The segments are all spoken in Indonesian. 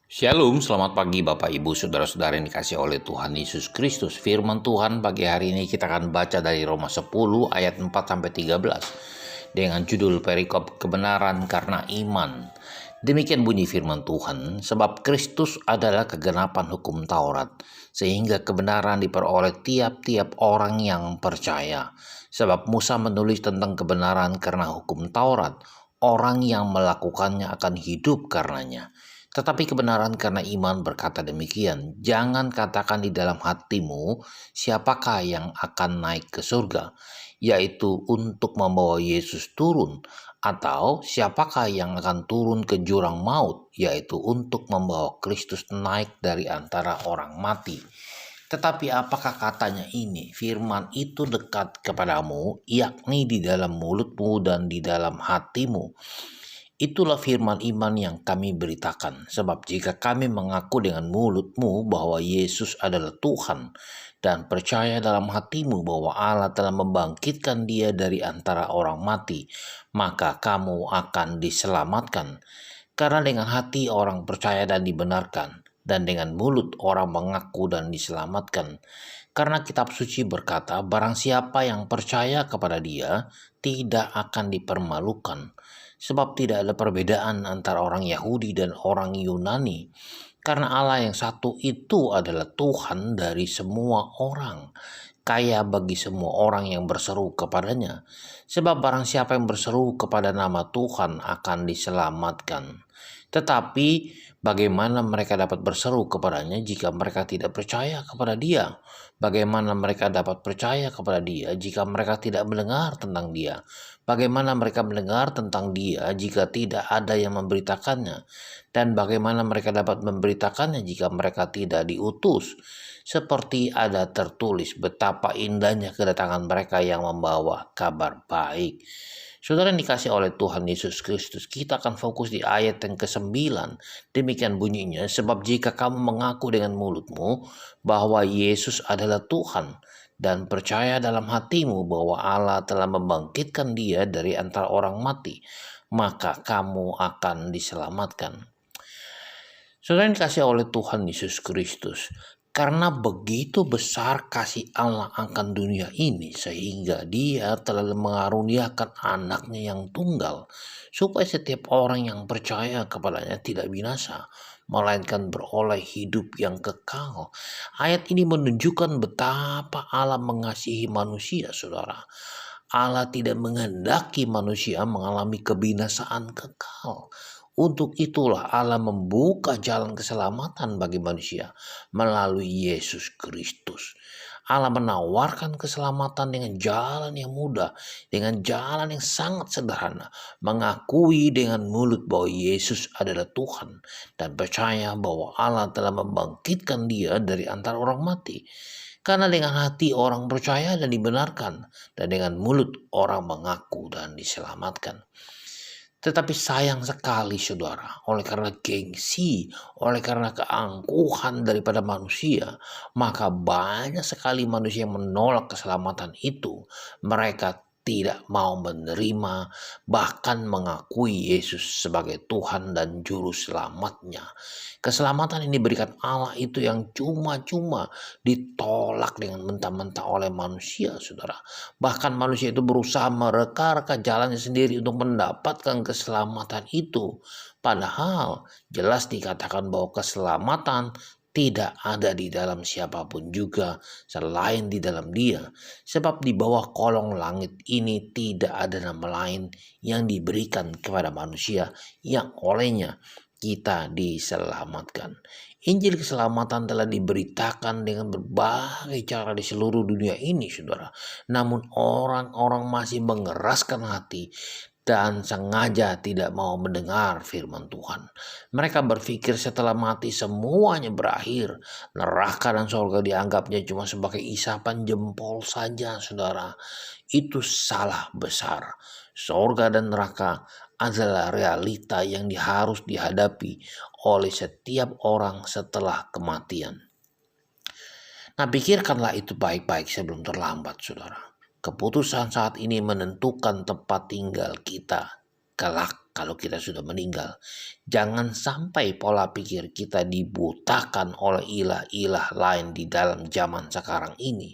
Shalom, selamat pagi Bapak Ibu Saudara-saudara yang dikasih oleh Tuhan Yesus Kristus. Firman Tuhan pagi hari ini kita akan baca dari Roma 10 ayat 4-13 dengan judul perikop kebenaran karena iman. Demikian bunyi firman Tuhan, sebab Kristus adalah kegenapan hukum Taurat, sehingga kebenaran diperoleh tiap-tiap orang yang percaya. Sebab Musa menulis tentang kebenaran karena hukum Taurat, orang yang melakukannya akan hidup karenanya. Tetapi kebenaran karena iman berkata demikian, jangan katakan di dalam hatimu, siapakah yang akan naik ke surga, yaitu untuk membawa Yesus turun, atau siapakah yang akan turun ke jurang maut, yaitu untuk membawa Kristus naik dari antara orang mati. Tetapi apakah katanya ini, firman itu dekat kepadamu, yakni di dalam mulutmu dan di dalam hatimu. Itulah firman iman yang kami beritakan, sebab jika kami mengaku dengan mulutmu bahwa Yesus adalah Tuhan dan percaya dalam hatimu bahwa Allah telah membangkitkan dia dari antara orang mati, maka kamu akan diselamatkan. Karena dengan hati orang percaya dan dibenarkan, dan dengan mulut orang mengaku dan diselamatkan. Karena kitab suci berkata, barang siapa yang percaya kepada dia tidak akan dipermalukan. Sebab tidak ada perbedaan antara orang Yahudi dan orang Yunani. Karena Allah yang satu itu adalah Tuhan dari semua orang, kaya bagi semua orang yang berseru kepadanya. Sebab barang siapa yang berseru kepada nama Tuhan akan diselamatkan. Tetapi bagaimana mereka dapat berseru kepadanya jika mereka tidak percaya kepada dia? Bagaimana mereka dapat percaya kepada dia jika mereka tidak mendengar tentang dia? Bagaimana mereka mendengar tentang dia jika tidak ada yang memberitakannya? Dan bagaimana mereka dapat memberitakannya jika mereka tidak diutus? Seperti ada tertulis betapa indahnya kedatangan mereka yang membawa kabar baik. Saudara yang dikasih oleh Tuhan Yesus Kristus, kita akan fokus di ayat yang ke-9. Demikian bunyinya, sebab jika kamu mengaku dengan mulutmu bahwa Yesus adalah Tuhan dan percaya dalam hatimu bahwa Allah telah membangkitkan dia dari antara orang mati, maka kamu akan diselamatkan. Saudara yang dikasih oleh Tuhan Yesus Kristus, karena begitu besar kasih Allah akan dunia ini, sehingga dia telah mengaruniakan anaknya yang tunggal, supaya setiap orang yang percaya kepadanya tidak binasa, melainkan beroleh hidup yang kekal. Ayat ini menunjukkan betapa Allah mengasihi manusia, saudara. Allah tidak menghendaki manusia mengalami kebinasaan kekal. Untuk itulah Allah membuka jalan keselamatan bagi manusia melalui Yesus Kristus. Allah menawarkan keselamatan dengan jalan yang mudah, dengan jalan yang sangat sederhana, mengakui dengan mulut bahwa Yesus adalah Tuhan dan percaya bahwa Allah telah membangkitkan dia dari antara orang mati. Karena dengan hati orang percaya dan dibenarkan, dan dengan mulut orang mengaku dan diselamatkan. Tetapi sayang sekali saudara, oleh karena gengsi, oleh karena keangkuhan daripada manusia, maka banyak sekali manusia yang menolak keselamatan itu. Mereka tidak mau menerima, bahkan mengakui Yesus sebagai Tuhan dan Juru Selamatnya. Keselamatan ini diberikan Allah itu yang cuma-cuma ditolak dengan mentah-mentah oleh manusia, saudara. Bahkan manusia itu berusaha mereka-reka jalannya sendiri untuk mendapatkan keselamatan itu. Padahal jelas dikatakan bahwa keselamatan tidak ada di dalam siapapun juga selain di dalam Dia. Sebab di bawah kolong langit ini tidak ada nama lain yang diberikan kepada manusia yang olehnya kita diselamatkan. Injil keselamatan telah diberitakan dengan berbagai cara di seluruh dunia ini, saudara. Namun orang-orang masih mengeraskan hati dan sengaja tidak mau mendengar firman Tuhan. Mereka berpikir setelah mati semuanya berakhir. Neraka dan surga dianggapnya cuma sebagai isapan jempol saja, saudara. Itu salah besar. Surga dan neraka adalah realita yang harus dihadapi oleh setiap orang setelah kematian. Nah, pikirkanlah itu baik-baik sebelum terlambat, saudara. Keputusan saat ini menentukan tempat tinggal kita kelak kalau kita sudah meninggal. Jangan sampai pola pikir kita dibutakan oleh ilah-ilah lain di dalam zaman sekarang ini.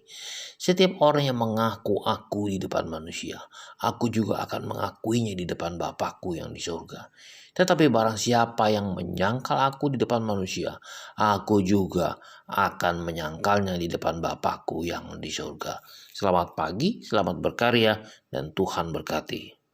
Setiap orang yang mengaku aku di depan manusia, aku juga akan mengakuinya di depan Bapakku yang di surga. Tetapi barang siapa yang menyangkal aku di depan manusia, aku juga akan menyangkalnya di depan Bapakku yang di surga. Selamat pagi, selamat berkarya, dan Tuhan berkati.